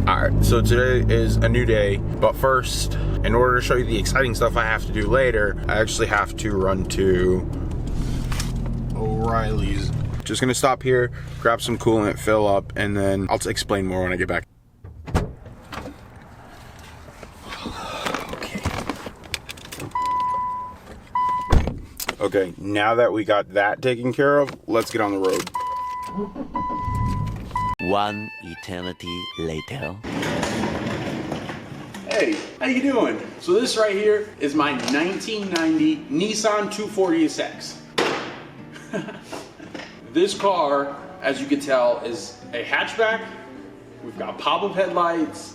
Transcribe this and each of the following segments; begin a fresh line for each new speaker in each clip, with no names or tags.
Alright, so today is a new day, but first, in order to show you the exciting stuff I have to do later, I actually have to run to O'Reilly's. Just gonna stop here, grab some coolant, fill up, and then I'll explain more when I get back. Okay, now that we got that taken care of, let's get on the road.
One eternity later.
Hey, how you doing? So this right here is my 1990 Nissan 240SX. This car, as you can tell, is a hatchback. We've got pop-up headlights.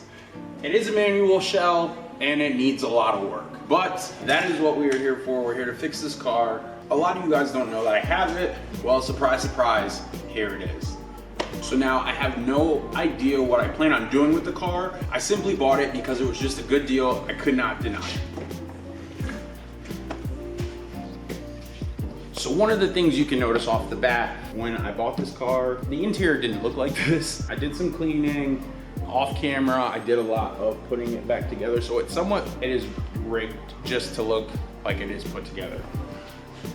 It is a manual shell, and it needs a lot of work. But that is what we are here for. We're here to fix this car. A lot of you guys don't know that I have it. Well, surprise, surprise, here it is. So now I have no idea what I plan on doing with the car. I simply bought it because it was just a good deal. I could not deny it. So one of the things you can notice off the bat when I bought this car, the interior didn't look like this. I did some cleaning off camera. I did a lot of putting it back together. So it is rigged just to look like it is put together.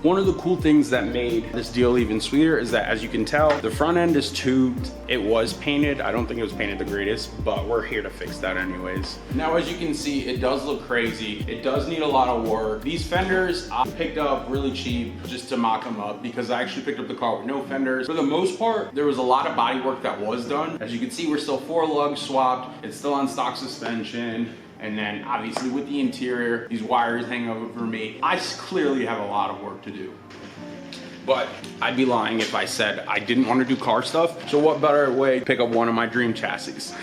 One of the cool things that made this deal even sweeter is that, as you can tell, the front end is tubed. It was painted. I don't think it was painted the greatest, but we're here to fix that anyways. Now, as you can see, it does look crazy. It does need a lot of work. These fenders I picked up really cheap just to mock them up because I actually picked up the car with no fenders. For the most part, there was a lot of body work that was done. As you can see, we're still 4 lugs swapped. It's still on stock suspension. And then obviously with the interior, these wires hang over me. I clearly have a lot of work to do. But I'd be lying if I said I didn't want to do car stuff. So what better way to pick up one of my dream chassis?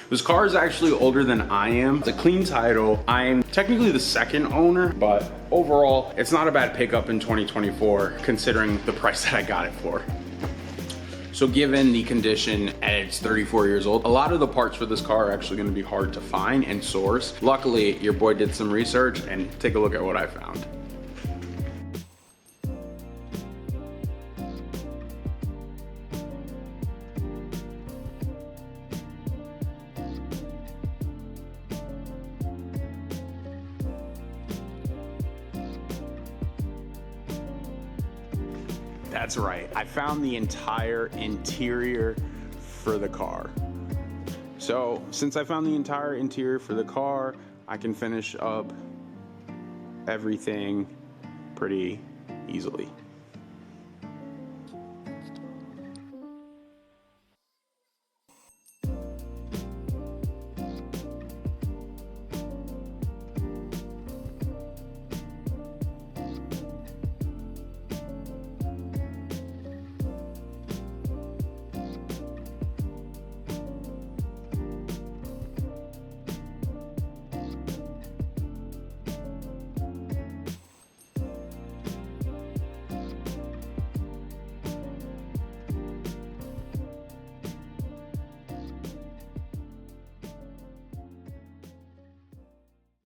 This car is actually older than I am. It's a clean title. I am technically the second owner, but overall, it's not a bad pickup in 2024 considering the price that I got it for. So given the condition and it's 34 years old, a lot of the parts for this car are actually gonna be hard to find and source. Luckily, your boy did some research and take a look at what I found. That's right, I found the entire interior for the car. So since I found the entire interior for the car, I can finish up everything pretty easily.